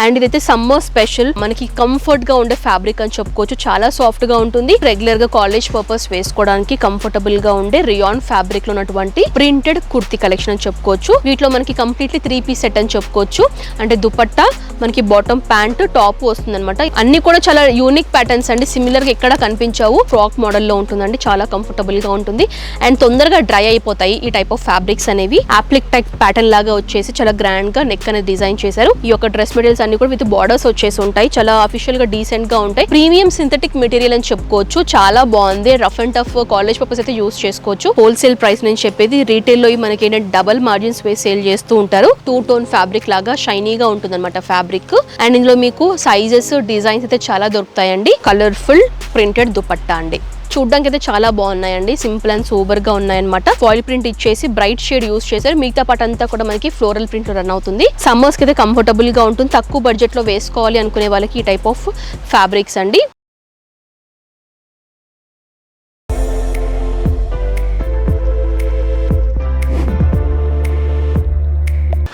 And ఇదైతే summer special మనకి comfort గా ఉండే ఫ్యాబ్రిక్ అని చెప్పుకోవచ్చు. చాలా సాఫ్ట్ గా ఉంటుంది. రెగ్యులర్ గా కాలేజ్ పర్పస్ వేసుకోవడానికి కంఫర్టబుల్ గా ఉండే రియాన్ ఫ్యాబ్రిక్ లో ఉన్నటువంటి ప్రింటెడ్ కుర్తి కలెక్షన్ అని చెప్పుకోవచ్చు. వీటిలో మనకి కంప్లీట్లీ 3 పీస్ సెట్ అని చెప్పుకోవచ్చు. అంటే దుపట్టా, మనకి బాటమ్, ప్యాంట్, టాప్ వస్తుంది అనమాట. అన్ని కూడా చాలా యూనిక్ ప్యాటర్న్స్ అండి. సిమిలర్ గా ఎక్కడ కనిపించావు. ఫ్రాక్ మోడల్ లో ఉంటుందండి. చాలా కంఫర్టబుల్ గా ఉంటుంది అండ్ తొందరగా డ్రై అయిపోతాయి ఈ టైప్ ఆఫ్ ఫ్యాబ్రిక్స్ అనేవి. అప్లిక్ టైప్ ప్యాటర్న్ లాగా వచ్చేసి చాలా గ్రాండ్ గా నెక్ అనేది డిజైన్ చేశారు. ఈ యొక్క డ్రెస్ మెటీరియల్స్ అన్ని కూడా విత్ బార్డర్స్ వచ్చేసి ఉంటాయి. చాలా అఫీషియల్ గా డీసెంట్ గా ఉంటాయి. ప్రీమియం సింథటిక్ మెటీరియల్ అని చెప్పుకోవచ్చు. చాలా బాగుంది. Rough and tough college purpose అయితే యూస్ చేసుకోవచ్చు. హోల్సేల్ ప్రైస్ నేను చెప్పేది. రీటైల్ లో మనకి ఏంటంటే డబల్ మార్జిన్స్ వేసి సేల్ చేస్తూ ఉంటారు. 2 టోన్ ఫ్యాబ్రిక్ లాగా షైనీగా ఉంటుంది అనమాట ఫ్యాబ్రిక్. అండ్ ఇందులో మీకు సైజెస్, డిజైన్స్ అయితే చాలా దొరుకుతాయండి. కలర్ఫుల్ ప్రింటెడ్ దుపట్టా అండి. చూడ్డానికి అయితే చాలా బాగున్నాయండి. సింపుల్ అండ్ సూపర్ గా ఉన్నాయన్నమాట. ఫాయిల్ ప్రింట్ ఇచ్చేసి బ్రైట్ షేడ్ యూస్ చేశారు. మిగతా పార్ట్ అంతా కూడా మనకి ఫ్లోరల్ ప్రింట్ లో రన్ అవుతుంది. సమ్మర్స్ కి అయితే కంఫర్టబుల్ గా ఉంటుంది. తక్కువ బడ్జెట్ లో వేసుకోవాలి అనుకునే వాళ్ళకి ఈ టైప్ ఆఫ్ ఫ్యాబ్రిక్స్ అండి.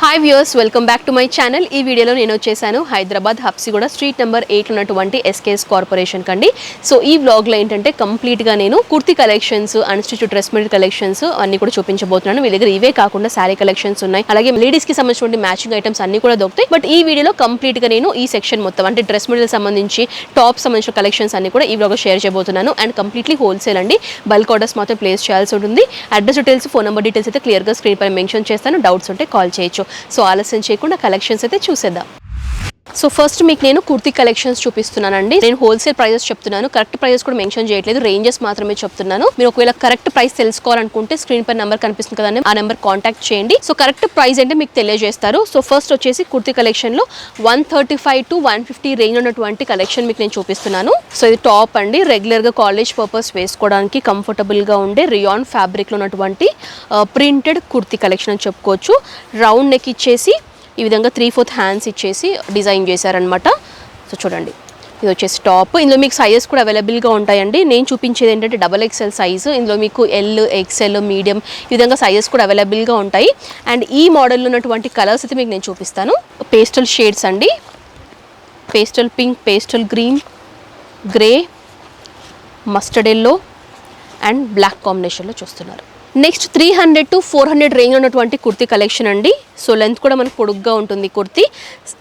Hi viewers, welcome back to my channel. ఈ వీడియోలో నేను వచ్చేసాను హైదరాబాద్ హబ్సిగూడ స్ట్రీట్ నెంబర్ 8 ఉన్నటువంటి ఎస్కేఎస్ కార్పొరేషన్ కండి. సో ఈ వ్లాగ్లో ఏంటంటే కంప్లీట్గా నేను kurti collections, unstitched dress material collections అన్ని కూడా చూపించబోతున్నాను. మీ దగ్గర ఇవే కాకుండా శారీ కలెక్షన్స్ ఉన్నాయి. అలాగే లేడీస్కి సంబంధించిన మ్యాచింగ్ ఐటమ్స్ అన్ని కూడా దొరుకుతాయి. బట్ ఈ వీడియోలో కంప్లీట్గా నేను ఈ సెక్షన్ మొత్తం అంటే డ్రెస్ మెటీరియల్ సంబంధించి టాప్ సంబంధించిన కలెక్షన్స్ అన్ని కూడా ఈ వ్లాగ్లో షేర్ చేయబోతున్నాను. అండ్ కంప్లీట్లీ హోల్సేల్ అండి. బల్క్ ఆర్డర్స్ మాత్రం ప్లేస్ చేయాల్సి ఉంటుంది. Address details, phone number details అయితే క్లియర్గా స్క్రీన్ పై మెన్షన్ చేస్తాను. డౌట్స్ ఉంటే కాల్ చేయొచ్చు. సో ఆలస్యం చేయకుండా కలెక్షన్స్ అయితే చూసేద్దాం. సో ఫస్ట్ మీకు నేను కుర్తీ కలెక్షన్స్ చూపిస్తున్నానండి. నేను హోల్సేల్ ప్రైజెస్ చెప్తున్నాను. కరెక్ట్ ప్రైజెస్ కూడా మెన్షన్ చేయట్లేదు. రేంజెస్ మాత్రమే చెప్తున్నాను. మీరు ఒకవేళ కరెక్ట్ ప్రైస్ తెలుసుకోవాలనుకుంటే స్క్రీన్ పై నెంబర్ కనిపిస్తుంది కదండి, ఆ నెంబర్ కాంటాక్ట్ చేయండి. సో కరెక్ట్ ప్రైస్ అంటే మీకు తెలియజేస్తారు. సో ఫస్ట్ వచ్చేసి కుర్తీ కలెక్షన్ లో 135 to 150 రేంజ్ ఉన్నటువంటి కలెక్షన్ మీకు నేను చూపిస్తున్నాను. సో ఇది టాప్ అండి. రెగ్యులర్ గా కాలేజ్ పర్పస్ వేసుకోవడానికి కంఫర్టబుల్ గా ఉండే రియాన్ ఫ్యాబ్రిక్ లో ఉన్నటువంటి ప్రింటెడ్ కుర్తీ కలెక్షన్ అని చెప్పుకోవచ్చు. రౌండ్ నెక్ ఇచ్చేసి ఈ విధంగా 3/4 హ్యాండ్స్ ఇచ్చేసి డిజైన్ చేశారనమాట. సో చూడండి, ఇది వచ్చేసి టాప్. ఇందులో మీకు సైజెస్ కూడా అవైలబుల్గా ఉంటాయండి. నేను చూపించేది ఏంటంటే XXL సైజు. ఇందులో మీకు L, XL, మీడియం ఈ విధంగా సైజెస్ కూడా అవైలబుల్గా ఉంటాయి. అండ్ ఈ మోడల్లో ఉన్నటువంటి కలర్స్ అయితే మీకు నేను చూపిస్తాను. పేస్టల్ షేడ్స్ అండి. Pastel pink, pastel green, grey, mustard yellow and black కాంబినేషన్లో చూస్తున్నారు. నెక్స్ట్ 300 to 400 రేంజ్ ఉన్నటువంటి కుర్తీ కలెక్షన్ అండి. సో లెంత్ కూడా మనకు పొడుగ్గా ఉంటుంది కుర్తీ.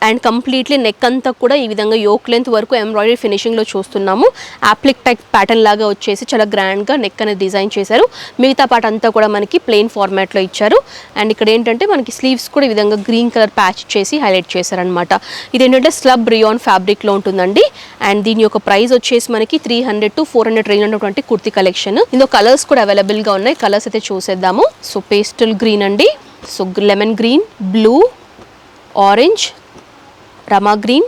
అండ్ కంప్లీట్లీ నెక్ అంతా కూడా ఈ విధంగా యోక్ లెంత్ వరకు ఎంబ్రాయిడరీ ఫినిషింగ్లో చూస్తున్నాము. అప్లిక్ టైప్ ప్యాటర్న్ లాగా వచ్చేసి చాలా గ్రాండ్గా నెక్ అనేది డిజైన్ చేశారు. మిగతా పార్ట్ అంతా కూడా మనకి ప్లెయిన్ ఫార్మాట్లో ఇచ్చారు. అండ్ ఇక్కడ ఏంటంటే మనకి స్లీవ్స్ కూడా ఈ విధంగా గ్రీన్ కలర్ ప్యాచ్ చేసి హైలైట్ చేశారనమాట. ఇదేంటంటే స్లబ్ రియాన్ ఫ్యాబ్రిక్లో ఉంటుందండి. అండ్ దీని యొక్క ప్రైస్ వచ్చేసి మనకి 300 to 400 రేంజ్ ఉన్నటువంటి కుర్తీ కలెక్షన్. ఇందులో కలర్స్ కూడా అవైలబుల్గా ఉన్నాయి. కలర్స్ అయితే చూసేద్దాము. సో పేస్టల్ గ్రీన్ అండి. So lemon green, blue, orange, Rama green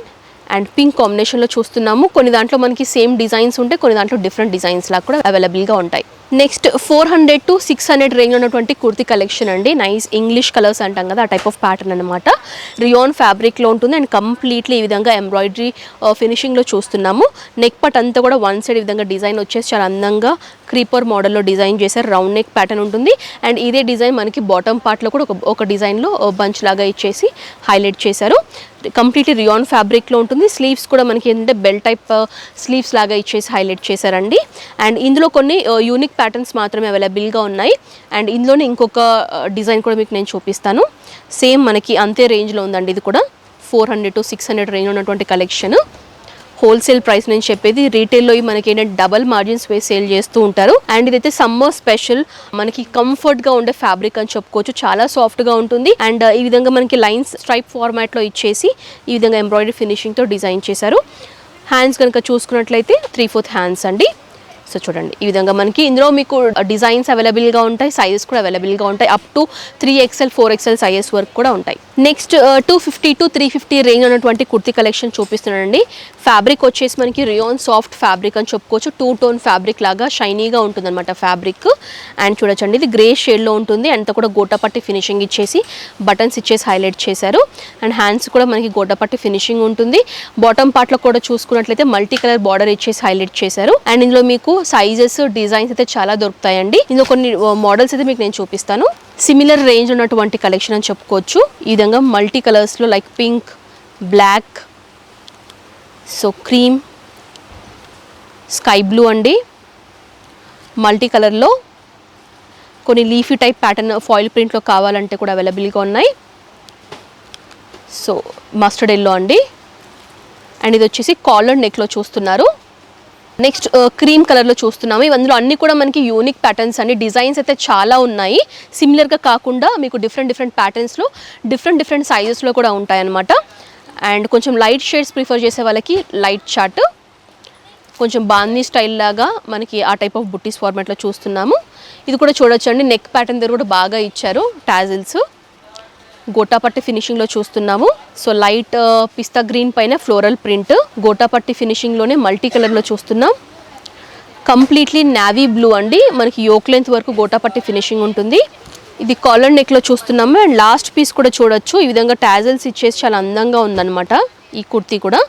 and pink కాంబినేషన్లో చూస్తున్నాము. కొన్ని దాంట్లో మనకి సేమ్ డిజైన్స్ ఉంటాయి, కొన్ని దాంట్లో డిఫరెంట్ డిజైన్స్ లాగా కూడా అవైలబుల్గా ఉంటాయి. నెక్స్ట్ 400 to 600 రేంజ్ ఉన్నటువంటి కుర్తీ కలెక్షన్ అండి. నైస్ ఇంగ్లీష్ కలర్స్ అంటాం కదా, ఆ టైప్ ఆఫ్ ప్యాటర్న్ అనమాట. రియాన్ ఫ్యాబ్రిక్లో ఉంటుంది అండ్ కంప్లీట్లీ ఈ విధంగా ఎంబ్రాయిడరీ ఫినిషింగ్లో చూస్తున్నాము. నెక్ పార్ట్ అంతా కూడా వన్ సైడ్ ఈ విధంగా డిజైన్ వచ్చేసి చాలా అందంగా క్రీపర్ మోడల్లో డిజైన్ చేశారు. రౌండ్ నెక్ ప్యాటర్న్ ఉంటుంది. అండ్ ఇదే డిజైన్ మనకి బాటమ్ పార్ట్లో కూడా ఒక డిజైన్లో బంచ్ లాగా ఇచ్చేసి హైలైట్ చేశారు. కంప్లీట్లీ రియాన్ ఫ్యాబ్రిక్లో ఉంటుంది. స్లీవ్స్ కూడా మనకి ఏంటంటే బెల్ టైప్ స్లీవ్స్ లాగా ఇచ్చేసి హైలైట్ చేశారండి. అండ్ ఇందులో కొన్ని యూనిక్ ప్యాటర్న్స్ మాత్రమే అవైలబుల్గా ఉన్నాయి. అండ్ ఇందులోనే ఇంకొక డిజైన్ కూడా మీకు నేను చూపిస్తాను. సేమ్ మనకి అంతే రేంజ్లో ఉందండి. ఇది కూడా 400 to 600 రేంజ్ ఉన్నటువంటి కలెక్షన్. హోల్సేల్ ప్రైస్ నేను చెప్పేది. రీటైల్లో మనకి ఏంటంటే డబల్ మార్జిన్స్ వేసి సేల్ చేస్తూ ఉంటారు. అండ్ ఇదైతే సమ్మర్ స్పెషల్ మనకి కంఫర్ట్గా ఉండే ఫ్యాబ్రిక్ అని చెప్పుకోవచ్చు. చాలా సాఫ్ట్గా ఉంటుంది. అండ్ ఈ విధంగా మనకి లైన్స్ స్ట్రైప్ ఫార్మాట్లో ఇచ్చేసి ఈ విధంగా ఎంబ్రాయిడరీ ఫినిషింగ్తో డిజైన్ చేశారు. హ్యాండ్స్ కనుక చూసుకున్నట్లయితే 3/4 హ్యాండ్స్ అండి. సో చూడండి, ఈ విధంగా మనకి ఇందులో మీకు డిజైన్స్ అవైలబుల్గా ఉంటాయి. సైజెస్ కూడా అవైలబుల్గా ఉంటాయి. Up to 3XL, 4XL sizes వరకు కూడా ఉంటాయి. నెక్స్ట్ 250 to 350 రేంజ్ ఉన్నటువంటి కుర్తీ కలెక్షన్ చూపిస్తున్నానండి. ఫ్యాబ్రిక్ వచ్చేసి మనకి రియాన్ సాఫ్ట్ ఫ్యాబ్రిక్ అని చెప్పుకోవచ్చు. 2 టోన్ ఫ్యాబ్రిక్ లాగా షైనీగా ఉంటుంది అనమాట ఫ్యాబ్రిక్. అండ్ చూడొచ్చండి, ఇది గ్రే షేడ్లో ఉంటుంది. అంతా కూడా గోటపట్టి ఫినిషింగ్ ఇచ్చేసి బటన్స్ ఇచ్చేసి హైలైట్ చేశారు. అండ్ హ్యాండ్స్ కూడా మనకి గోటపట్టి ఫినిషింగ్ ఉంటుంది. బాటమ్ పార్ట్లో కూడా చూసుకున్నట్లయితే మల్టీ కలర్ బార్డర్ ఇచ్చేసి హైలైట్ చేశారు. అండ్ ఇందులో మీకు సైజెస్, డిజైన్స్ అయితే చాలా దొరుకుతాయండి. ఇందులో కొన్ని మోడల్స్ అయితే మీకు నేను చూపిస్తాను. సిమిలర్ రేంజ్ ఉన్నటువంటి కలెక్షన్ అని చెప్పుకోవచ్చు. ఈ విధంగా మల్టీ కలర్స్లో like pink, black, so cream, sky blue అండి, మల్టీ కలర్లో కొన్ని లీఫీ టైప్ ప్యాటర్న్ ఫాయిల్ ప్రింట్లో కావాలంటే కూడా అవైలబుల్గా ఉన్నాయి. సో మస్టర్డ్ ఎల్లో అండి, అండ్ ఇది వచ్చేసి కాలర్ నెక్లో చూస్తున్నారు. నెక్స్ట్ క్రీమ్ కలర్లో చూస్తున్నాము. ఇవందులో అన్ని కూడా మనకి యూనిక్ ప్యాటర్న్స్ అండి. డిజైన్స్ అయితే చాలా ఉన్నాయి. సిమిలర్గా కాకుండా మీకు డిఫరెంట్ ప్యాటర్న్స్లో డిఫరెంట్ సైజెస్లో కూడా ఉంటాయన్నమాట. అండ్ కొంచెం లైట్ షేడ్స్ ప్రిఫర్ చేసే వాళ్ళకి లైట్ చార్ట్, కొంచెం బాందీ స్టైల్ లాగా మనకి ఆ టైప్ ఆఫ్ బుట్టీస్ ఫార్మాట్లో చూస్తున్నాము. ఇది కూడా చూడొచ్చండి, నెక్ ప్యాటర్న్ దగ్గర కూడా బాగా ఇచ్చారు టాజిల్స్. గోటాపట్టి ఫినిషింగ్లో చూస్తున్నాము. సో లైట్ పిస్తా గ్రీన్ పైన ఫ్లోరల్ ప్రింట్, గోటాపట్టి ఫినిషింగ్లోనే మల్టీ కలర్లో చూస్తున్నాం. కంప్లీట్లీ నావీ బ్లూ అండి, మనకి యోక్ లెంత్ వరకు గోటాపట్టి ఫినిషింగ్ ఉంటుంది. ఇది కాలర్ నెక్లో చూస్తున్నాము. అండ్ లాస్ట్ పీస్ కూడా చూడొచ్చు, ఈ విధంగా టాజిల్స్ ఇచ్చేసి చాలా అందంగా ఉందన్నమాట ఈ కుర్తీ కూడా.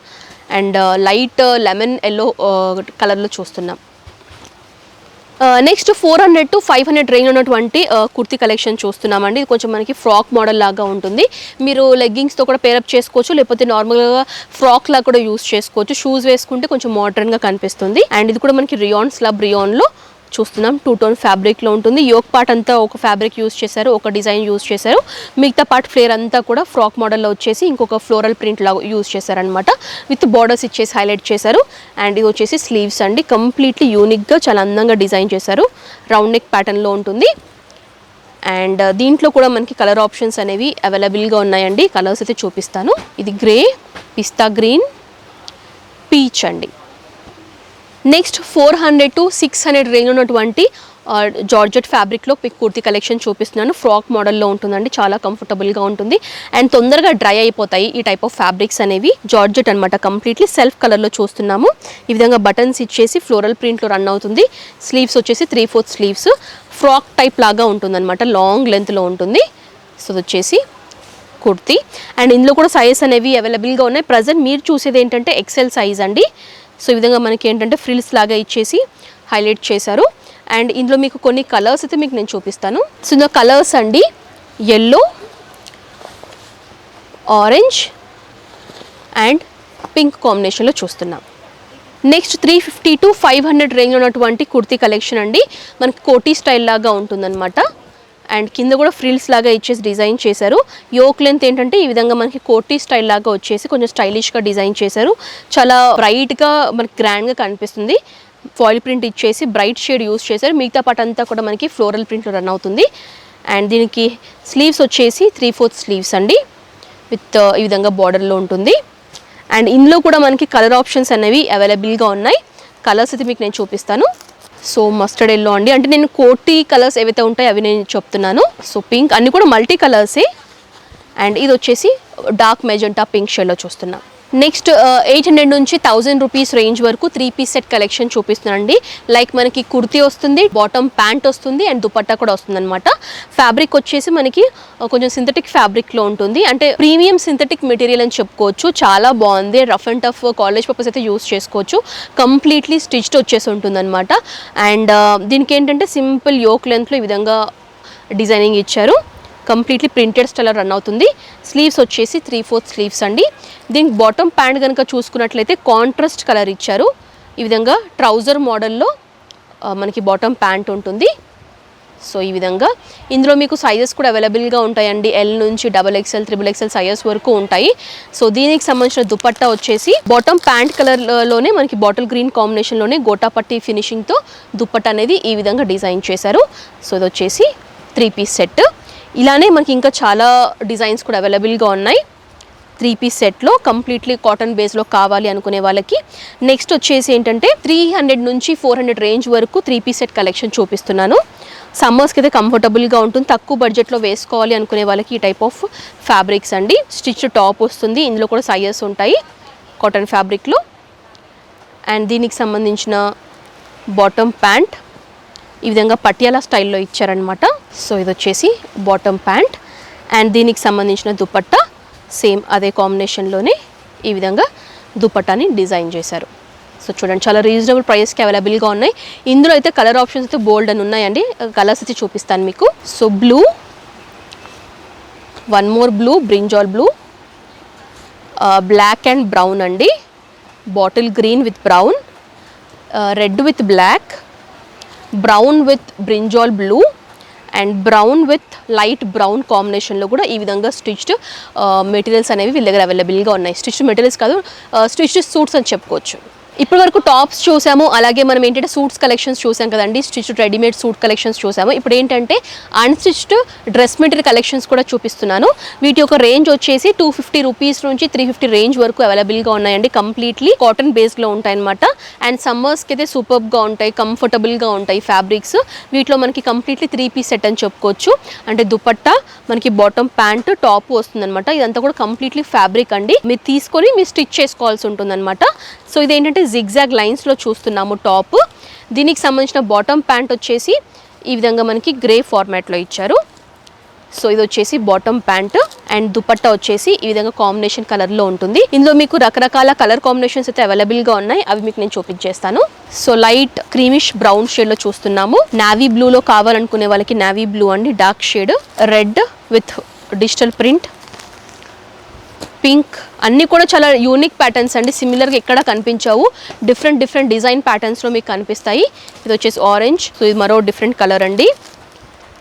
అండ్ లైట్ లెమన్ ఎల్లో కలర్లో చూస్తున్నాం. నెక్స్ట్ 400 to 500 రేంజ్ ఉన్నటువంటి కుర్తీ కలెక్షన్ చూస్తున్నామండి. ఇది కొంచెం మనకి ఫ్రాక్ మోడల్ లాగా ఉంటుంది. మీరు లెగ్గింగ్స్తో కూడా పేరప్ చేసుకోవచ్చు, లేకపోతే నార్మల్గా ఫ్రాక్ లాగా కూడా యూస్ చేసుకోవచ్చు. షూస్ వేసుకుంటే కొంచెం మోడర్న్గా కనిపిస్తుంది. అండ్ ఇది కూడా మనకి రియాన్ స్లబ్ రియాన్లో చూస్తున్నాం. 2 టోన్ ఫ్యాబ్రిక్లో ఉంటుంది. యోక్ పార్ట్ అంతా ఒక ఫ్యాబ్రిక్ యూస్ చేశారు, ఒక డిజైన్ యూస్ చేశారు. మిగతా పార్ట్ ఫ్లేర్ అంతా కూడా ఫ్రాక్ మోడల్లో వచ్చేసి ఇంకొక ఫ్లోరల్ ప్రింట్ లాగా యూస్ చేశారనమాట. విత్ బార్డర్స్ ఇచ్చేసి హైలైట్ చేశారు. అండ్ ఇది వచ్చేసి స్లీవ్స్ అండి, కంప్లీట్లీ యూనిక్గా చాలా అందంగా డిజైన్ చేశారు. రౌండ్ నెక్ ప్యాటర్న్లో ఉంటుంది. అండ్ దీంట్లో కూడా మనకి కలర్ ఆప్షన్స్ అనేవి అవైలబుల్గా ఉన్నాయండి. కలర్స్ అయితే చూపిస్తాను. ఇది గ్రే, పిస్తా గ్రీన్, పీచ్ అండి. నెక్స్ట్ 400 to 600 రేంజ్ ఉన్నటువంటి జార్జెట్ ఫ్యాబ్రిక్లో కుర్తీ కలెక్షన్ చూపిస్తున్నాను. ఫ్రాక్ మోడల్లో ఉంటుందండి, చాలా కంఫర్టబుల్గా ఉంటుంది. అండ్ తొందరగా డ్రై అయిపోతాయి ఈ టైప్ ఆఫ్ ఫ్యాబ్రిక్స్ అనేవి. జార్జెట్ అనమాట, కంప్లీట్లీ సెల్ఫ్ కలర్లో చూస్తున్నాము. ఈ విధంగా బటన్స్ ఇచ్చేసి ఫ్లోరల్ ప్రింట్లో రన్ అవుతుంది. స్లీవ్స్ వచ్చేసి 3/4 స్లీవ్స్, ఫ్రాక్ టైప్ లాగా ఉంటుందన్నమాట, లాంగ్ లెంత్లో ఉంటుంది. సో ఇది వచ్చేసి కుర్తీ. అండ్ ఇందులో కూడా సైజెస్ అనేవి అవైలబుల్గా ఉన్నాయి. ప్రజెంట్ మీరు చూసేది ఏంటంటే ఎక్సెల్ సైజ్ అండి. సో ఈ విధంగా మనకి ఏంటంటే ఫ్రిల్స్ లాగా ఇచ్చేసి హైలైట్ చేశారు. అండ్ ఇందులో మీకు కొన్ని కలర్స్ అయితే మీకు నేను చూపిస్తాను. సో ఇందులో కలర్స్ అండి, ఎల్లో, ఆరెంజ్ అండ్ పింక్ కాంబినేషన్లో చూస్తున్నాం. నెక్స్ట్ 350 to 500 రేంజ్ ఉన్నటువంటి కుర్తీ కలెక్షన్ అండి. మనకి కోటీ స్టైల్ లాగా ఉంటుందన్నమాట. అండ్ కింద కూడా ఫ్రిల్స్ లాగా ఇచ్చేసి డిజైన్ చేశారు. యోక్ లెంత్ ఏంటంటే ఈ విధంగా మనకి కోటీ స్టైల్ లాగా వచ్చేసి కొంచెం స్టైలిష్గా డిజైన్ చేశారు. చాలా బ్రైట్గా మనకి గ్రాండ్గా కనిపిస్తుంది. ఫాయిల్ ప్రింట్ ఇచ్చేసి బ్రైట్ షేడ్ యూస్ చేశారు. మిగతా పార్ట్ అంతా కూడా మనకి ఫ్లోరల్ ప్రింట్లో రన్ అవుతుంది. అండ్ దీనికి స్లీవ్స్ వచ్చేసి 3/4 స్లీవ్స్ అండి, విత్ ఈ విధంగా బార్డర్లో ఉంటుంది. అండ్ ఇందులో కూడా మనకి కలర్ ఆప్షన్స్ అనేవి అవైలబుల్గా ఉన్నాయి. కలర్స్ అయితే మీకు నేను చూపిస్తాను. సో మస్టర్డ్ ఎల్లో అండి, అంటే నేను కోటీ కలర్స్ ఏవైతే ఉంటాయో అవి నేను చెప్తున్నాను. సో పింక్, అన్ని కూడా మల్టీ కలర్సే. అండ్ ఇది వచ్చేసి డార్క్ మెజెంటా పింక్ షేడ్లో చూస్తున్నాం. నెక్స్ట్ 800 నుంచి 1000 రూపీస్ రేంజ్ వరకు 3-piece సెట్ కలెక్షన్ చూపిస్తున్నానండి. లైక్ మనకి కుర్తీ వస్తుంది, బాటమ్ ప్యాంట్ వస్తుంది అండ్ దుపట్టా కూడా వస్తుంది అనమాట. ఫ్యాబ్రిక్ వచ్చేసి మనకి కొంచెం సింథటిక్ ఫ్యాబ్రిక్లో ఉంటుంది, అంటే ప్రీమియం సింథటిక్ మెటీరియల్ అని చెప్పుకోవచ్చు. చాలా బాగుంది, rough and tough college purpose అయితే యూస్ చేసుకోవచ్చు. కంప్లీట్లీ స్టిచ్డ్ వచ్చేసి ఉంటుంది అనమాట. అండ్ దీనికి ఏంటంటే సింపుల్ యోక్ లెంత్లో ఈ విధంగా డిజైనింగ్ ఇచ్చారు. కంప్లీట్లీ ప్రింటెడ్ స్టైల్ రన్ అవుతుంది. స్లీవ్స్ వచ్చేసి 3/4 స్లీవ్స్ అండి. దీనికి బాటమ్ ప్యాంట్ కనుక చూసుకున్నట్లయితే కాంట్రాస్ట్ కలర్ ఇచ్చారు. ఈ విధంగా ట్రౌజర్ మోడల్లో మనకి బాటమ్ ప్యాంట్ ఉంటుంది. సో ఈ విధంగా ఇందులో మీకు సైజెస్ కూడా అవైలబుల్గా ఉంటాయండి. ఎల్ నుంచి XXL, XXL సైజెస్ వరకు ఉంటాయి. సో దీనికి సంబంధించిన దుపట్టా వచ్చేసి బాటమ్ ప్యాంట్ కలర్లోనే మనకి బాటిల్ గ్రీన్ కాంబినేషన్లోనే గోటాపట్టి ఫినిషింగ్తో దుపట్టా అనేది ఈ విధంగా డిజైన్ చేశారు. సో ఇది వచ్చేసి 3-piece సెట్. ఇలానే మనకి ఇంకా చాలా డిజైన్స్ కూడా అవైలబుల్గా ఉన్నాయి 3-piece సెట్లో. కంప్లీట్లీ కాటన్ బేస్లో కావాలి అనుకునే వాళ్ళకి. నెక్స్ట్ వచ్చేసి ఏంటంటే 300 నుంచి 400 రేంజ్ వరకు 3-piece సెట్ కలెక్షన్ చూపిస్తున్నాను. సమ్మర్స్కి అయితే కంఫర్టబుల్గా ఉంటుంది, తక్కువ బడ్జెట్లో వేసుకోవాలి అనుకునే వాళ్ళకి ఈ టైప్ ఆఫ్ ఫ్యాబ్రిక్స్ అండి. స్టిచ్ టాప్ వస్తుంది, ఇందులో కూడా సైజెస్ ఉంటాయి కాటన్ ఫ్యాబ్రిక్లో. అండ్ దీనికి సంబంధించిన బాటమ్ ప్యాంట్ ఈ విధంగా పటియాలా స్టైల్లో ఇచ్చారనమాట. సో ఇది వచ్చేసి బాటమ్ ప్యాంట్. అండ్ దీనికి సంబంధించిన దుపట్టా సేమ్ అదే కాంబినేషన్లోనే ఈ విధంగా దుపట్టాని డిజైన్ చేశారు. సో చూడండి, చాలా రీజనబుల్ ప్రైస్కి అవైలబుల్గా ఉన్నాయి. ఇందులో అయితే కలర్ ఆప్షన్స్ అయితే బోల్డ్ అని ఉన్నాయండి. కలర్స్ అయితే చూపిస్తాను మీకు. So blue, one more blue, brinjal blue, black and brown అండి. Bottle green with brown, red with black, brown with brinjal blue and brown with light brown కాంబినేషన్లో కూడా ఈ విధంగా స్టిచ్డ్ మెటీరియల్స్ అనేవి వీళ్ళ దగ్గర అవైలబుల్గా ఉన్నాయి. స్టిచ్డ్ మెటీరియల్స్ కాదు, స్టిచ్డ్ సూట్స్ అని చెప్పుకోవచ్చు. ఇప్పటి వరకు టాప్స్ చూసాము, అలాగే మనం ఏంటంటే సూట్స్ కలెక్షన్స్ చూసాం కదండి, స్టిచ్డ్ రెడీమేడ్ సూట్ కలెక్షన్స్ చూసాము. ఇప్పుడు ఏంటంటే అన్స్టిచ్డ్ డ్రెస్ మెటీరియల్ కలెక్షన్స్ కూడా చూపిస్తున్నాను. వీటి యొక్క రేంజ్ వచ్చేసి 250 రూపీస్ నుంచి 350 రేంజ్ వరకు అవైలబుల్గా ఉన్నాయండి. కంప్లీట్లీ కాటన్ బేస్డ్లో ఉంటాయి అనమాట. అండ్ సమ్మర్స్కి అయితే సూపర్గా ఉంటాయి, కంఫర్టబుల్గా ఉంటాయి ఫ్యాబ్రిక్స్. వీటిలో మనకి కంప్లీట్లీ 3 పీస్ సెట్ అని చెప్పుకోవచ్చు. అంటే దుపట్టా, మనకి బాటమ్ ప్యాంట్, టాప్ వస్తుంది అనమాట. ఇదంతా కూడా కంప్లీట్లీ ఫ్యాబ్రిక్ అండి. మీరు తీసుకొని మీరు స్టిచ్ చేసుకోవాల్సి ఉంటుంది అనమాట. సో ఇదేంటంటే జిగ్జాగ్ లైన్స్లో చూస్తున్నాము టాప్. దీనికి సంబంధించిన బాటమ్ ప్యాంట్ వచ్చేసి ఈ విధంగా మనకి గ్రే ఫార్మాట్లో ఇచ్చారు. సో ఇది వచ్చేసి బాటమ్ ప్యాంట్ అండ్ దుపట్టా వచ్చేసి ఈ విధంగా కాంబినేషన్ కలర్లో ఉంటుంది. ఇందులో మీకు రకరకాల కలర్ కాంబినేషన్స్ అయితే అవైలబుల్గా ఉన్నాయి, అవి మీకు నేను చూపించేస్తాను. సో లైట్ క్రీమిష్ బ్రౌన్ షేడ్లో చూస్తున్నాము. నావీ బ్లూలో కావాలనుకునే వాళ్ళకి నావీ బ్లూ అండి, dark shade, red with digital print, pink, అన్నీ కూడా చాలా యూనిక్ ప్యాటర్న్స్ అండి. సిమిలర్గా ఎక్కడ కనిపించావు, డిఫరెంట్ డిజైన్ ప్యాటర్న్స్లో మీకు కనిపిస్తాయి. ఇది వచ్చేసి ఆరెంజ్, సో ఇది మరో డిఫరెంట్ కలర్ అండి.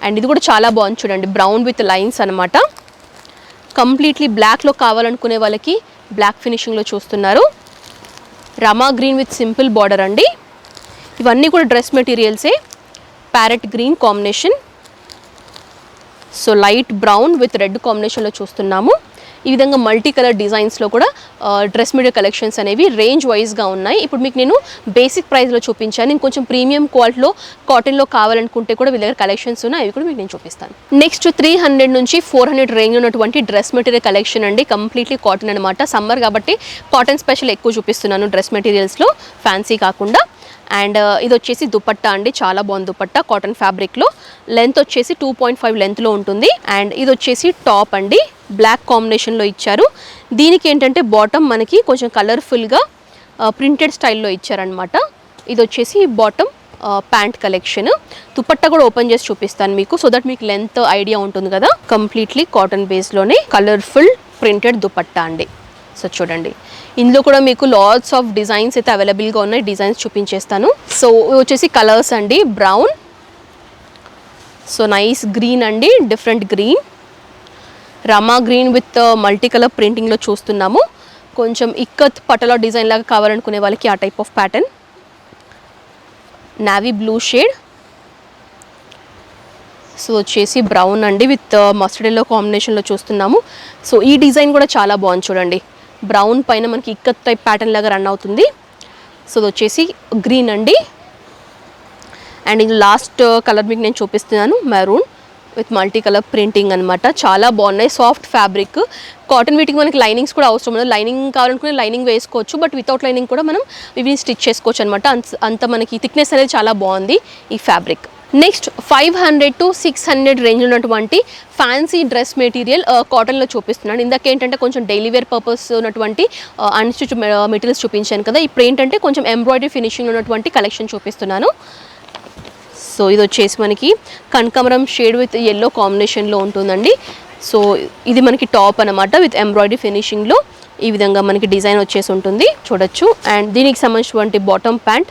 అండ్ ఇది కూడా చాలా బాగుంది చూడండి, బ్రౌన్ విత్ లైన్స్ అనమాట. కంప్లీట్లీ బ్లాక్లో కావాలనుకునే వాళ్ళకి బ్లాక్ ఫినిషింగ్లో చూస్తున్నారు. Rama green with simple border అండి. ఇవన్నీ కూడా డ్రెస్ మెటీరియల్సే. Parrot green combination, so light brown with red కాంబినేషన్లో చూస్తున్నాము. ఈ విధంగా మల్టీ కలర్ డిజైన్స్లో కూడా డ్రెస్ మెటీరియల్ కలెక్షన్స్ అనేవి రేంజ్ వైజ్గా ఉన్నాయి. ఇప్పుడు మీకు నేను బేసిక్ ప్రైస్లో చూపించాను. ఇంకొంచెం ప్రీమియం క్వాలిటీలో కాటన్లో కావాలనుకుంటే కూడా వీళ్ళ దగ్గర కలెక్షన్స్ ఉన్నాయి, అవి కూడా మీకు నేను చూపిస్తాను. నెక్స్ట్ 300 నుంచి 400 రేంజ్ ఉన్నటువంటి డ్రెస్ మెటీరియల్ కలెక్షన్ అండి. కంప్లీట్లీ కాటన్ అనమాట. సమ్మర్ కాబట్టి కాటన్ స్పెషల్ ఎక్కువ చూపిస్తున్నాను డ్రెస్ మెటీరియల్స్లో, ఫ్యాన్సీ కాకుండా. అండ్ ఇది వచ్చేసి దుపట్టా అండి, చాలా బాగుంది దుపట్టా, కాటన్ ఫ్యాబ్రిక్లో. లెంత్ వచ్చేసి 2.5 లెంత్లో ఉంటుంది. అండ్ ఇది వచ్చేసి టాప్ అండి, బ్లాక్ కాంబినేషన్లో ఇచ్చారు. దీనికి ఏంటంటే బాటమ్ మనకి కొంచెం కలర్ఫుల్గా ప్రింటెడ్ స్టైల్లో ఇచ్చారనమాట. ఇది వచ్చేసి బాటమ్ ప్యాంట్ కలెక్షన్. దుపట్టా కూడా ఓపెన్ చేసి చూపిస్తాను మీకు, సో దట్ మీకు లెంత్ ఐడియా ఉంటుంది కదా. కంప్లీట్లీ కాటన్ బేస్లోనే కలర్ఫుల్ ప్రింటెడ్ దుపట్టా అండి. సో చూడండి, ఇందులో కూడా మీకు లాట్స్ ఆఫ్ డిజైన్స్ అయితే అవైలబుల్గా ఉన్నాయి, డిజైన్స్ చూపించేస్తాను. సో వచ్చేసి కలర్స్ అండి, బ్రౌన్, సో నైస్ గ్రీన్ అండి, different green, rama green with multi colour ప్రింటింగ్లో చూస్తున్నాము. కొంచెం ఇక్కత్ పటలా డిజైన్ లాగా కావాలనుకునే వాళ్ళకి ఆ type of pattern. Navy blue shade, so వచ్చేసి బ్రౌన్ అండి విత్ మస్టర్డ్ ఎల్లో కాంబినేషన్లో చూస్తున్నాము. సో ఈ డిజైన్ కూడా చాలా బాగుంది చూడండి, బ్రౌన్ పైన మనకి ఇక్కత్ టైప్ ప్యాటర్న్ లాగా రన్ అవుతుంది. సో ఇది వచ్చేసి గ్రీన్ అండి. అండ్ ఇది లాస్ట్ కలర్ మీకు నేను చూపిస్తున్నాను, maroon with multi colour printing అనమాట. చాలా బాగున్నాయి, సాఫ్ట్ ఫ్యాబ్రిక్. కాటన్ వీటికి మనకి లైనింగ్స్ కూడా అవసరం లేదు, లైనింగ్ కావాలనుకునే లైనింగ్ వేసుకోవచ్చు, బట్ వితౌట్ లైనింగ్ కూడా మనం ఇవి స్టిచ్ చేసుకోవచ్చు అనమాట. అంత మనకి థిక్నెస్ అనేది చాలా బాగుంది ఈ ఫ్యాబ్రిక్. నెక్స్ట్ 500 to 600 రేంజ్ ఉన్నటువంటి ఫ్యాన్సీ డ్రెస్ మెటీరియల్ కాటన్లో చూపిస్తున్నాను. ఇందాక ఏంటంటే కొంచెం డైలీ వేర్ పర్పస్ ఉన్నటువంటి అన్స్టిచ్ మెటీరియల్స్ చూపించాను కదా, ఇప్పుడు ఏంటంటే కొంచెం ఎంబ్రాయిడరీ ఫినిషింగ్ ఉన్నటువంటి కలెక్షన్ చూపిస్తున్నాను. సో ఇది వచ్చేసి మనకి కనకాంబరం షేడ్ విత్ ఎల్లో కాంబినేషన్లో ఉంటుందండి. సో ఇది మనకి టాప్ అనమాట విత్ ఎంబ్రాయిడరీ ఫినిషింగ్లో ఈ విధంగా మనకి డిజైన్ వచ్చేసి ఉంటుంది, చూడొచ్చు. అండ్ దీనికి సంబంధించినటువంటి బాటమ్ ప్యాంట్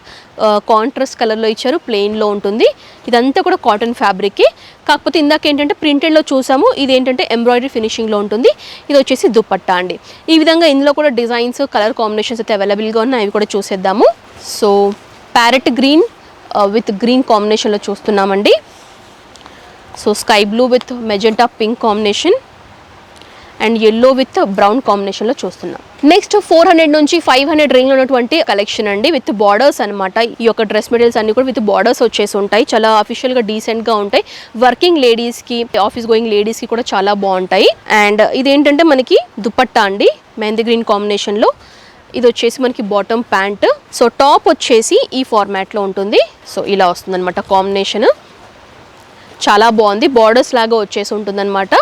కాంట్రాస్ట్ కలర్లో ఇచ్చారు, ప్లెయిన్లో ఉంటుంది. ఇదంతా కూడా కాటన్ ఫ్యాబ్రిక్కి, కాకపోతే ఇందాక ఏంటంటే ప్రింటెడ్లో చూసాము, ఇది ఏంటంటే ఎంబ్రాయిడరీ ఫినిషింగ్లో ఉంటుంది. ఇది వచ్చేసి దుపట్టా అండి. ఈ విధంగా ఇందులో కూడా డిజైన్స్, కలర్ కాంబినేషన్స్ అయితే అవైలబుల్గా ఉన్నాయి, అవి కూడా చూసేద్దాము. So parrot green with green కాంబినేషన్లో చూస్తున్నామండి. So sky blue with magenta pink combination and yellow with brown కాంబినేషన్లో చూస్తున్నాం. నెక్స్ట్ 400 నుంచి 500 రేంజ్ ఉన్నటువంటి కలెక్షన్ అండి, విత్ బార్డర్స్ అనమాట. ఈ యొక్క డ్రెస్ మెటీరియల్స్ అన్ని కూడా విత్ బార్డర్స్ వచ్చేసి ఉంటాయి, చాలా అఫీషియల్గా డీసెంట్గా ఉంటాయి. వర్కింగ్ లేడీస్కి, ఆఫీస్ గోయింగ్ లేడీస్కి కూడా చాలా బాగుంటాయి. అండ్ ఇదేంటంటే మనకి దుపట్టా అండి, మెహందీ గ్రీన్ కాంబినేషన్లో. ఇది వచ్చేసి మనకి బాటమ్ ప్యాంట్. సో టాప్ వచ్చేసి ఈ ఫార్మాట్లో ఉంటుంది. సో ఇలా వస్తుంది అనమాట కాంబినేషన్, చాలా బాగుంది, బార్డర్స్ లాగా వచ్చేసి ఉంటుంది అనమాట.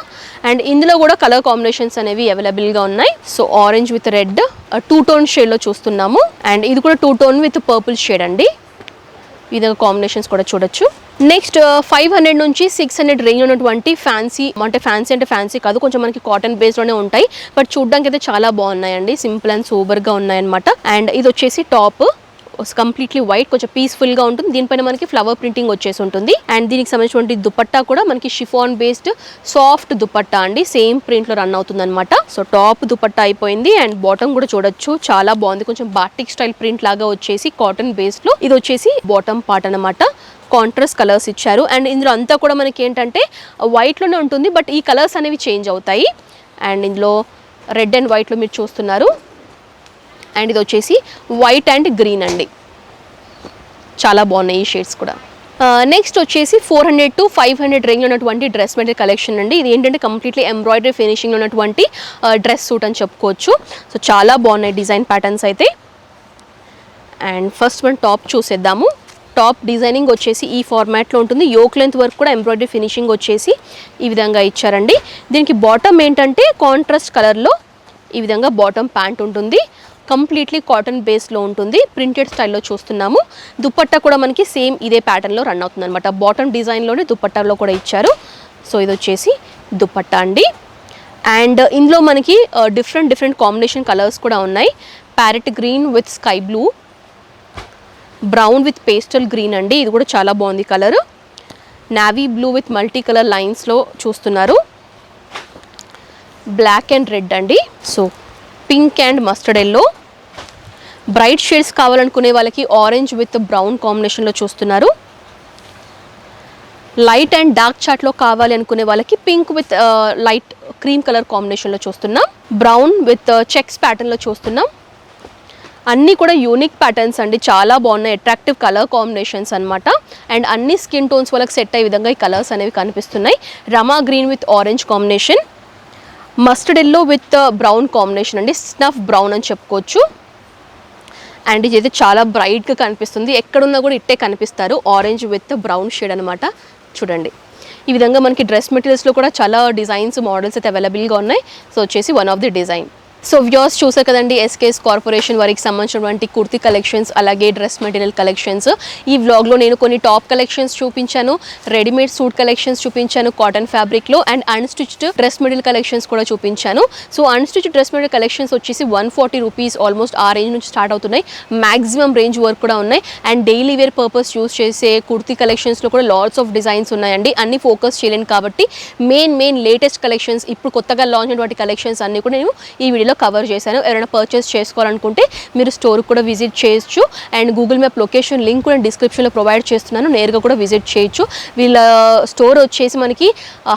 అండ్ ఇందులో కూడా కలర్ కాంబినేషన్స్ అనేవి అవైలబుల్గా ఉన్నాయి. So orange with red 2 tone షేడ్లో చూస్తున్నాము. అండ్ ఇది కూడా 2 టోన్ విత్ పర్పుల్ షేడ్ అండి. ఈ విధంగా కాంబినేషన్స్ కూడా చూడొచ్చు. నెక్స్ట్ 500 నుంచి 600 రేంజ్ ఉన్నటువంటి ఫ్యాన్సీ అంటే ఫ్యాన్సీ కాదు, కొంచెం మనకి కాటన్ బేస్లోనే ఉంటాయి, బట్ చూడడానికి అయితే చాలా బాగున్నాయండి. సింపుల్ అండ్ సూపర్గా ఉన్నాయన్నమాట. అండ్ ఇది వచ్చేసి టాప్ కంప్లీట్లీ వైట్, కొంచెం పీస్ఫుల్గా ఉంటుంది. దీనిపైన మనకి ఫ్లవర్ ప్రింటింగ్ వచ్చేసి ఉంటుంది. అండ్ దీనికి సంబంధించినటువంటి దుపట్టా కూడా మనకి షిఫాన్ బేస్డ్ సాఫ్ట్ దుపట్టా అండి, సేమ్ ప్రింట్లో రన్ అవుతుంది అనమాట. సో టాప్ దుపట్టా అయిపోయింది. అండ్ బాటమ్ కూడా చూడొచ్చు, చాలా బాగుంది. కొంచెం బాటిక్ స్టైల్ ప్రింట్ లాగా వచ్చేసి కాటన్ బేస్లో ఇది వచ్చేసి బాటమ్ పార్ట్ అనమాట. కాంట్రాస్ట్ కలర్స్ ఇచ్చారు. అండ్ ఇందులో అంతా కూడా మనకి ఏంటంటే వైట్లోనే ఉంటుంది, బట్ ఈ కలర్స్ అనేవి చేంజ్ అవుతాయి. అండ్ ఇందులో రెడ్ అండ్ వైట్లో మీరు చూస్తున్నారు. అండ్ ఇది వచ్చేసి వైట్ అండ్ గ్రీన్ అండి, చాలా బాగున్నాయి ఈ షేడ్స్ కూడా. నెక్స్ట్ వచ్చేసి 400 to 500 రేంజ్లో ఉన్నటువంటి డ్రెస్ మెటీరియల్ కలెక్షన్ అండి. ఇది ఏంటంటే కంప్లీట్లీ ఎంబ్రాయిడరీ ఫినిషింగ్లో ఉన్నటువంటి డ్రెస్ సూట్ అని చెప్పుకోవచ్చు. సో చాలా బాగున్నాయి డిజైన్ ప్యాటర్న్స్ అయితే. అండ్ ఫస్ట్ మనం టాప్ చూసేద్దాము. టాప్ డిజైనింగ్ వచ్చేసి ఈ ఫార్మాట్లో ఉంటుంది. యోక్ లెంత్ వర్క్ కూడా ఎంబ్రాయిడరీ ఫినిషింగ్ వచ్చేసి ఈ విధంగా ఇచ్చారండి. దీనికి బాటమ్ ఏంటంటే కాంట్రాస్ట్ కలర్లో ఈ విధంగా బాటమ్ ప్యాంట్ ఉంటుంది. కంప్లీట్లీ కాటన్ బేస్లో ఉంటుంది, ప్రింటెడ్ స్టైల్లో చూస్తున్నాము. దుపట్టా కూడా మనకి సేమ్ ఇదే ప్యాటర్న్లో రన్ అవుతుంది అనమాట. బాటమ్ డిజైన్లోనే దుపట్టాలో కూడా ఇచ్చారు. సో ఇది వచ్చేసి దుపట్టా అండి. అండ్ ఇందులో మనకి డిఫరెంట్ కాంబినేషన్ కలర్స్ కూడా ఉన్నాయి. Parrot green with sky blue, brown with pastel green అండి, ఇది కూడా చాలా బాగుంది colour. Navy blue with multi colour లైన్స్లో చూస్తున్నారు. బ్లాక్ అండ్ రెడ్ అండి. So pink and mustard yellow. Bright shades కావాలనుకునే వాళ్ళకి ఆరెంజ్ విత్ బ్రౌన్ కాంబినేషన్లో చూస్తున్నారు. లైట్ అండ్ డార్క్ చాట్లో కావాలి అనుకునే వాళ్ళకి pink with light cream colour కాంబినేషన్లో చూస్తున్నాం. బ్రౌన్ విత్ చెక్స్ ప్యాటర్న్లో చూస్తున్నాం. అన్నీ కూడా యూనిక్ ప్యాటర్న్స్ అండి, చాలా బాగున్నాయి. అట్రాక్టివ్ కలర్ కాంబినేషన్స్ అనమాట. అండ్ అన్ని స్కిన్ టోన్స్ వాళ్ళకి సెట్ అయ్యే విధంగా ఈ కలర్స్ అనేవి కనిపిస్తున్నాయి. Rama green with orange combination, mustard yellow with brown combination అండి, స్నఫ్ బ్రౌన్ అని చెప్పుకోవచ్చు. అండ్ ఇది అయితే చాలా బ్రైట్గా కనిపిస్తుంది, ఎక్కడున్నా కూడా ఇట్టే కనిపిస్తారు. ఆరెంజ్ విత్ బ్రౌన్ షేడ్ అనమాట. చూడండి ఈ విధంగా మనకి డ్రెస్ మెటీరియల్స్లో కూడా చాలా డిజైన్స్ మోడల్స్ అయితే అవైలబుల్గా ఉన్నాయి. సో వచ్చేసి one of the design. So viewers చూసారు కదండి, ఎస్కేఎస్ కార్పొరేషన్ వారికి సంబంధించినటువంటి కుర్తీ కలెక్షన్స్ అలాగే డ్రెస్ మెటీరియల్ కలెక్షన్స్. ఈ వ్లాగ్లో నేను కొన్ని టాప్ కలెక్షన్స్ చూపించాను, రెడీమేడ్ సూట్ కలెక్షన్స్ చూపించాను కాటన్ ఫ్యాబ్రిక్లో, and unstitched dress material collections కూడా చూపించాను. So unstitched dress material collections వచ్చేసి 140 రూపీస్ ఆల్మోస్ట్ ఆ రేంజ్ నుంచి స్టార్ట్ అవుతున్నాయి. మ్యాక్సిమం రేంజ్ వరకు కూడా ఉన్నాయి. And daily wear purpose use చేసే కుర్తీ కలెక్షన్స్లో కూడా లాట్స్ ఆఫ్ డిజైన్స్ ఉన్నాయండి. అన్ని ఫోకస్ చేయలేను కాబట్టి మెయిన్ లేటెస్ట్ కలెక్షన్స్, ఇప్పుడు కొత్తగా లాంచ్ అయినటువంటి కలెక్షన్స్ అన్ని కూడా నేను ఈ వీడియోలో కవర్ చేశాను. ఎవరైనా పర్చేస్ చేసుకోవాలనుకుంటే మీరు స్టోర్ కూడా విజిట్ చేయొచ్చు. And Google map location link కూడా డిస్క్రిప్షన్లో ప్రొవైడ్ చేస్తున్నాను, నేరుగా కూడా విజిట్ చేయొచ్చు. వీళ్ళ స్టోర్ వచ్చేసి మనకి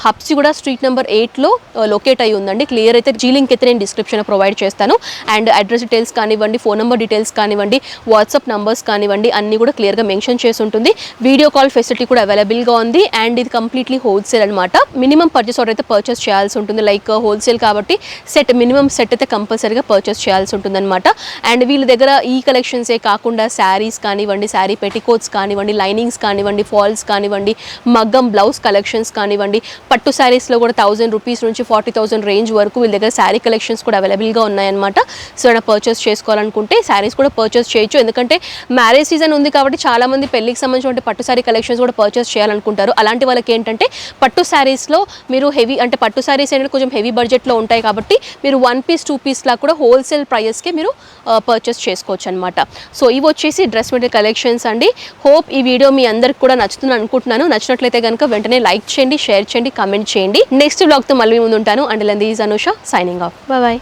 హబ్సిగూడ స్ట్రీట్ నెంబర్ 8లో లొకేట్ అయ్యి ఉందండి. క్లియర్ అయితే జీ లింక్ అయితే నేను డిస్క్రిప్షన్లో ప్రొవైడ్ చేస్తాను. అండ్ అడ్రస్ డీటెయిల్స్ కానివ్వండి, ఫోన్ నెంబర్ డీటెయిల్స్ కానివ్వండి, వాట్సాప్ నంబర్స్ కానివ్వండి, అన్నీ కూడా క్లియర్గా మెన్షన్ చేసి ఉంటుంది. వీడియో కాల్ ఫెసిలిటీ కూడా అవైలబుల్గా ఉంది. అండ్ ఇది కంప్లీట్లీ హోల్సేల్ అనమాట. మినిమం పర్చేస్ ఆర్డర్ అయితే పర్చేస్ చేయాల్సి ఉంటుంది. లైక్ హోల్సేల్ కాబట్టి మినిమం సెట్ అయితే కంపల్సరీగా పర్చేస్ చేయాల్సి ఉంటుందన్నమాట. అండ్ వీళ్ళ దగ్గర ఈ కలెక్షన్సే కాకుండా శారీస్ కానివ్వండి, శారీ పెటికోట్స్ కానివ్వండి, లైనింగ్స్ కానివ్వండి, ఫాల్స్ కానివ్వండి, మగ్గం బ్లౌజ్ కలెక్షన్స్ కానివ్వండి, పట్టు శారీస్లో కూడా 1000 రూపీస్ నుంచి 40,000 రేంజ్ వరకు వీళ్ళ దగ్గర శారీ కలెక్షన్స్ కూడా అవైలబుల్గా ఉన్నాయన్నమాట. సో ఏమైనా పర్చేస్ చేసుకోవాలనుకుంటే శారీస్ కూడా పర్చేస్ చేయొచ్చు. ఎందుకంటే మ్యారేజ్ సీజన్ ఉంది కాబట్టి చాలామంది పెళ్లికి సంబంధించిన పట్టు శారీ కలెక్షన్స్ కూడా పర్చేస్ చేయాలనుకుంటారు. అలాంటి వాళ్ళకి ఏంటంటే పట్టు శారీస్లో మీరు హెవీ, అంటే పట్టు శారీస్ అనేది కొంచెం హెవీ బడ్జెట్లో ఉంటాయి కాబట్టి మీరు 1 పీస్ 2 పీస్ లా కూడా హోల్సేల్ ప్రైస్కే మీరు పర్చేస్ చేసుకోవచ్చు అనమాట. సో ఇవి వచ్చేసి డ్రెస్ మెటీరియల్ కలెక్షన్స్ అండి. హోప్ ఈ వీడియో మీ అందరికి కూడా నచ్చుతుంది అనుకుంటున్నాను. నచ్చినట్లయితే కనుక వెంటనే లైక్ చేయండి, షేర్ చేయండి, కామెంట్ చేయండి. నెక్స్ట్ వ్లాగ్తో మళ్ళీ ముందు ఉంటాను. And this is Anusha signing off. Bye.